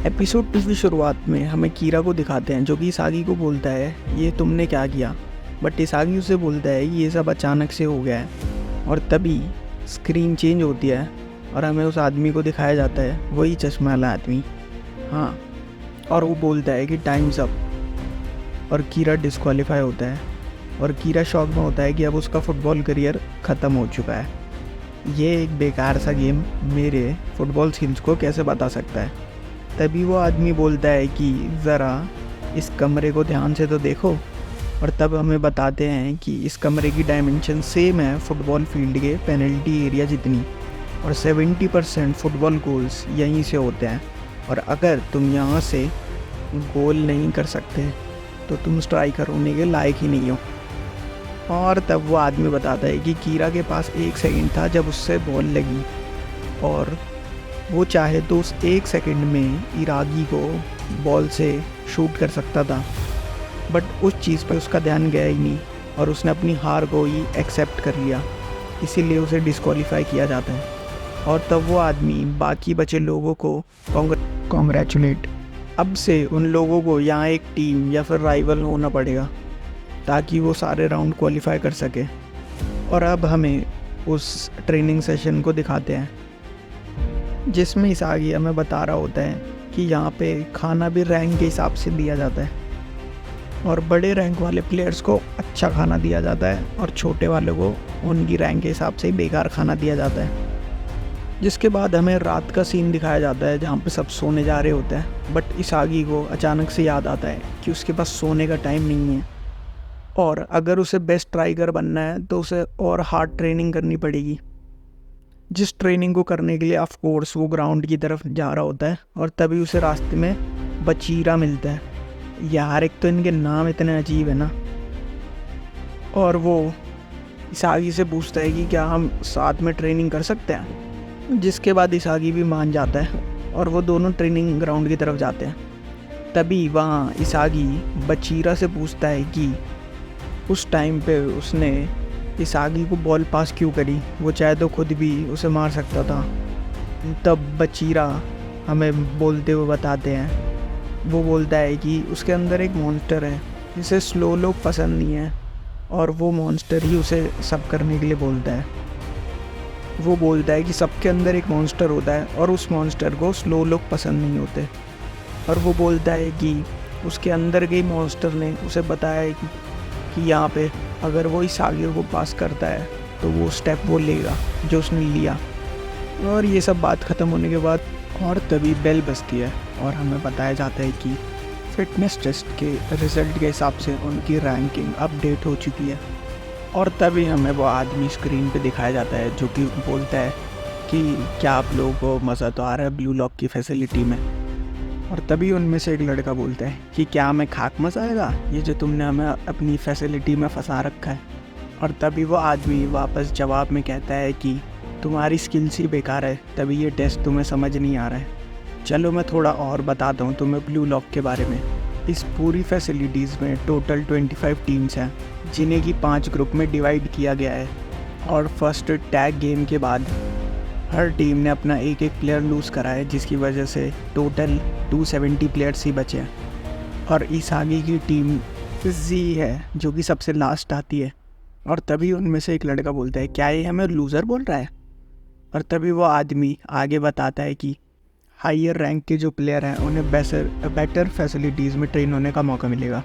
Episode 2 की शुरुआत में हमें कीरा को दिखाते हैं जो कि इसागी को बोलता है ये तुमने क्या किया। बट इसागी उसे बोलता है ये सब अचानक से हो गया है। और तभी स्क्रीन चेंज होती है और हमें उस आदमी को दिखाया जाता है, वही चश्मा वाला आदमी। हाँ, और वो बोलता है कि टाइम्स अप। और कीरा डिस्क्वालीफाई होता है और कीरा शॉक में होता है कि अब उसका फ़ुटबॉल करियर ख़त्म हो चुका है। ये एक बेकार सा गेम मेरे फुटबॉल स्किल्स को कैसे बता सकता है। तभी वो आदमी बोलता है कि ज़रा इस कमरे को ध्यान से तो देखो। और तब हमें बताते हैं कि इस कमरे की डायमेंशन सेम है फुटबॉल फील्ड के पेनल्टी एरिया जितनी, और 70% फुटबॉल गोल्स यहीं से होते हैं। और अगर तुम यहाँ से गोल नहीं कर सकते तो तुम स्ट्राइकर होने के लायक ही नहीं हो। और तब वो आदमी बताता है कि कीरा के पास 1 सेकंड था जब उससे बॉल लगी, और वो चाहे तो उस 1 सेकंड में इरागी को बॉल से शूट कर सकता था। बट उस चीज़ पर उसका ध्यान गया ही नहीं और उसने अपनी हार को ही एक्सेप्ट कर लिया, इसीलिए उसे डिस्क्वालीफाई किया जाता है। और तब वो आदमी बाकी बचे लोगों को कॉन्ग्रेचुलेट। अब से उन लोगों को यहाँ एक टीम या फिर राइवल होना पड़ेगा ताकि वो सारे राउंड क्वालिफाई कर सके। और अब हमें उस ट्रेनिंग सेशन को दिखाते हैं जिसमें इसागी हमें बता रहा होता है कि यहाँ पे खाना भी रैंक के हिसाब से दिया जाता है, और बड़े रैंक वाले प्लेयर्स को अच्छा खाना दिया जाता है और छोटे वालों को उनकी रैंक के हिसाब से ही बेकार खाना दिया जाता है। जिसके बाद हमें रात का सीन दिखाया जाता है जहाँ पे सब सोने जा रहे होते हैं। बट इसागी को अचानक से याद आता है कि उसके पास सोने का टाइम नहीं है, और अगर उसे बेस्ट स्ट्राइकर बनना है तो उसे और हार्ड ट्रेनिंग करनी पड़ेगी। जिस ट्रेनिंग को करने के लिए ऑफ कोर्स वो ग्राउंड की तरफ जा रहा होता है, और तभी उसे रास्ते में बचीरा मिलता है। यार एक तो इनके नाम इतने अजीब है ना। और वो इसागी से पूछता है कि क्या हम साथ में ट्रेनिंग कर सकते हैं, जिसके बाद इसागी भी मान जाता है और वो दोनों ट्रेनिंग ग्राउंड की तरफ जाते हैं। तभी वहाँ इसागी बचीरा से पूछता है कि उस टाइम पे उसने इसागी को बॉल पास क्यों करी, वो चाहे तो खुद भी उसे मार सकता था। तब बचीरा हमें बोलते हुए बताते हैं, वो बोलता है कि उसके अंदर एक मॉन्स्टर है जिसे स्लो लोग पसंद नहीं है, और वो मॉन्स्टर ही उसे सब करने के लिए बोलता है। वो बोलता है कि सबके अंदर एक मॉन्स्टर होता है और उस मॉन्स्टर को स्लो लोग पसंद नहीं होते। और वो बोलता है कि उसके अंदर के मॉन्स्टर ने उसे बताया है कि यहाँ पे अगर वो इसागी को पास करता है तो वो स्टेप वो लेगा जो उसने लिया। और ये सब बात ख़त्म होने के बाद और तभी बेल बजती है और हमें बताया जाता है कि फिटनेस टेस्ट के रिज़ल्ट के हिसाब से उनकी रैंकिंग अपडेट हो चुकी है। और तभी हमें वो आदमी स्क्रीन पे दिखाया जाता है जो कि बोलता है कि क्या आप लोगों को मज़ा तो आ रहा है ब्लू लॉक की फैसिलिटी में। और तभी उनमें से एक लड़का बोलता है कि क्या हमें खाक मज़ा आएगा ये जो तुमने हमें अपनी फैसिलिटी में फंसा रखा है। और तभी वो आदमी वापस जवाब में कहता है कि तुम्हारी स्किल्स ही बेकार है, तभी ये टेस्ट तुम्हें समझ नहीं आ रहा है। चलो मैं थोड़ा और बताता हूँ तुम्हें ब्लू लॉक के बारे में। इस पूरी फैसिलिटीज़ में टोटल 25 टीम्स हैं जिन्हें कि 5 ग्रुप में डिवाइड किया गया है। और फर्स्ट टैग गेम के बाद हर टीम ने अपना एक एक प्लेयर लूज़ करा है, जिसकी वजह से टोटल 270 प्लेयर्स ही बचे हैं। और इसागी की टीम जी है जो कि सबसे लास्ट आती है। और तभी उनमें से एक लड़का बोलता है क्या ये हमें लूज़र बोल रहा है। और तभी वो आदमी आगे बताता है कि हायर रैंक के जो प्लेयर हैं उन्हें बेटर फैसिलिटीज़ में ट्रेन होने का मौका मिलेगा,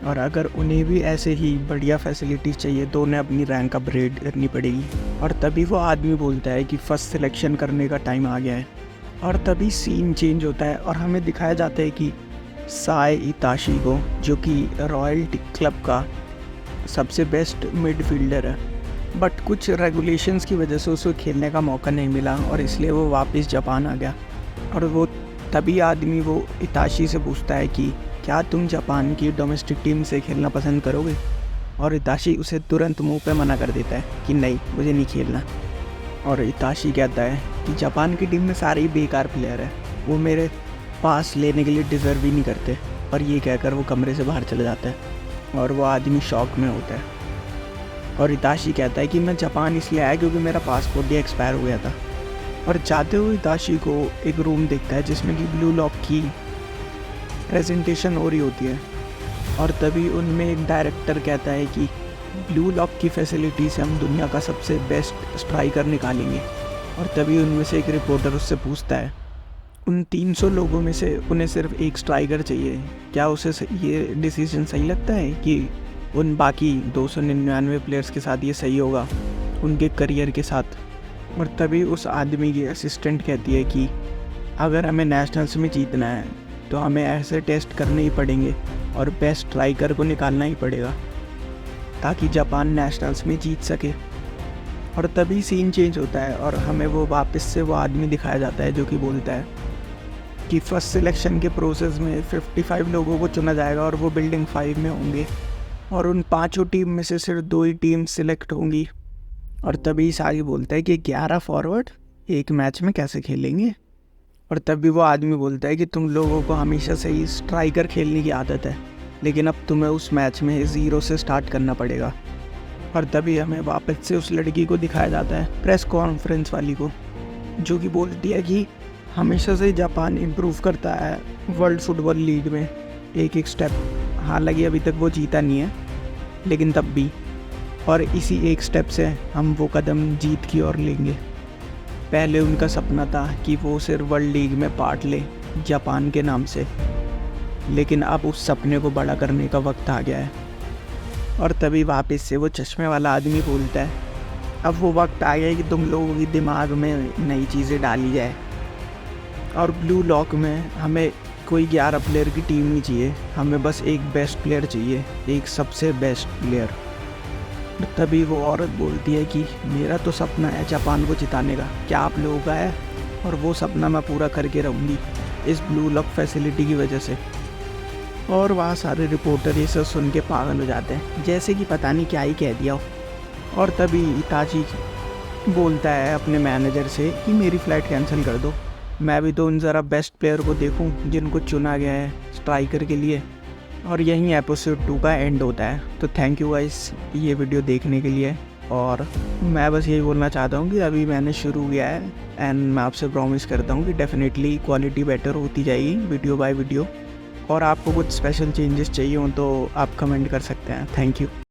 और अगर उन्हें भी ऐसे ही बढ़िया फैसिलिटीज़ चाहिए तो उन्हें अपनी रैंक अपग्रेड करनी पड़ेगी। और तभी वो आदमी बोलता है कि फ़र्स्ट सिलेक्शन करने का टाइम आ गया है। और तभी सीन चेंज होता है और हमें दिखाया जाता है कि साई इताशी को, जो कि रॉयल क्लब का सबसे बेस्ट मिडफील्डर है, बट कुछ रेगुलेशंस की वजह से उसे खेलने का मौका नहीं मिला और इसलिए वो वापस जापान आ गया। और वो तभी आदमी वो इताशी से पूछता है कि क्या तुम जापान की डोमेस्टिक टीम से खेलना पसंद करोगे। और इताशी उसे तुरंत मुंह पे मना कर देता है कि नहीं मुझे नहीं खेलना। और इताशी कहता है कि जापान की टीम में सारे ही बेकार प्लेयर है, वो मेरे पास लेने के लिए डिज़र्व ही नहीं करते। और ये कहकर वो कमरे से बाहर चला जाता है और वो आदमी शॉक में होता है। और इताशी कहता है कि मैं जापान इसलिए आया क्योंकि मेरा पासपोर्ट ही एक्सपायर हो गया था। और जाते हुए इताशी को एक रूम दिखता है जिसमें कि ब्लू लॉक की प्रेजेंटेशन हो रही होती है। और तभी उनमें एक डायरेक्टर कहता है कि ब्लू लॉक की फैसिलिटी से हम दुनिया का सबसे बेस्ट स्ट्राइकर निकालेंगे। और तभी उनमें से एक रिपोर्टर उससे पूछता है, उन 300 लोगों में से उन्हें सिर्फ एक स्ट्राइकर चाहिए, क्या उसे ये डिसीजन सही लगता है कि उन बाकी 299 प्लेयर्स के साथ ये सही होगा उनके करियर के साथ? और तभी उस आदमी की असिस्टेंट कहती है कि अगर हमें नेशनल्स में जीतना है तो हमें ऐसे टेस्ट करने ही पड़ेंगे और बेस्ट स्ट्राइकर को निकालना ही पड़ेगा ताकि जापान नेशनल्स में जीत सके। और तभी सीन चेंज होता है और हमें वो वापस से वो आदमी दिखाया जाता है जो कि बोलता है कि फर्स्ट सिलेक्शन के प्रोसेस में 55 लोगों को चुना जाएगा और वो बिल्डिंग 5 में होंगे और उन 5 टीम में से सिर्फ 2 ही टीम सिलेक्ट होंगी। और तभी सागी बोलता है कि 11 फॉरवर्ड एक मैच में कैसे खेलेंगे? और तभी वो आदमी बोलता है कि तुम लोगों को हमेशा से ही स्ट्राइकर खेलने की आदत है, लेकिन अब तुम्हें उस मैच में 0 से स्टार्ट करना पड़ेगा। और तभी हमें वापस से उस लड़की को दिखाया जाता है, प्रेस कॉन्फ्रेंस वाली को, जो कि बोलती है कि हमेशा से जापान इम्प्रूव करता है वर्ल्ड फुटबॉल लीग में एक स्टेप। हालांकि अभी तक वो जीता नहीं है, लेकिन तब भी, और इसी एक स्टेप से हम वो कदम जीत की ओर लेंगे। पहले उनका सपना था कि वो सिर्फ वर्ल्ड लीग में पार्ट ले जापान के नाम से, लेकिन अब उस सपने को बड़ा करने का वक्त आ गया है। और तभी वापस से वो चश्मे वाला आदमी बोलता है, अब वो वक्त आ गया है कि तुम लोगों की दिमाग में नई चीज़ें डाली जाए और ब्लू लॉक में हमें कोई 11 प्लेयर की टीम नहीं चाहिए, हमें बस एक बेस्ट प्लेयर चाहिए, एक सबसे बेस्ट प्लेयर। तभी वो औरत बोलती है कि मेरा तो सपना है जापान को जिताने का, क्या आप लोगों का है? और वो सपना मैं पूरा करके रहूँगी इस ब्लू लॉक फैसिलिटी की वजह से। और वहाँ सारे रिपोर्टर ये सब सुन के पागल हो जाते हैं, जैसे कि पता नहीं क्या ही कह दिया हो। और तभी इताची बोलता है अपने मैनेजर से कि मेरी फ़्लाइट कैंसिल कर दो, मैं भी तो उन ज़रा बेस्ट प्लेयर को देखूं जिनको चुना गया है स्ट्राइकर के लिए। और यहीं एपिसोड 2 का एंड होता है। तो थैंक यू गाइस ये वीडियो देखने के लिए। और मैं बस यही बोलना चाहता हूँ कि अभी मैंने शुरू किया है एंड मैं आपसे प्रॉमिस करता हूँ कि डेफिनेटली क्वालिटी बेटर होती जाएगी वीडियो बाय वीडियो। और आपको कुछ स्पेशल चेंजेस चाहिए हो तो आप कमेंट कर सकते हैं। Thank you.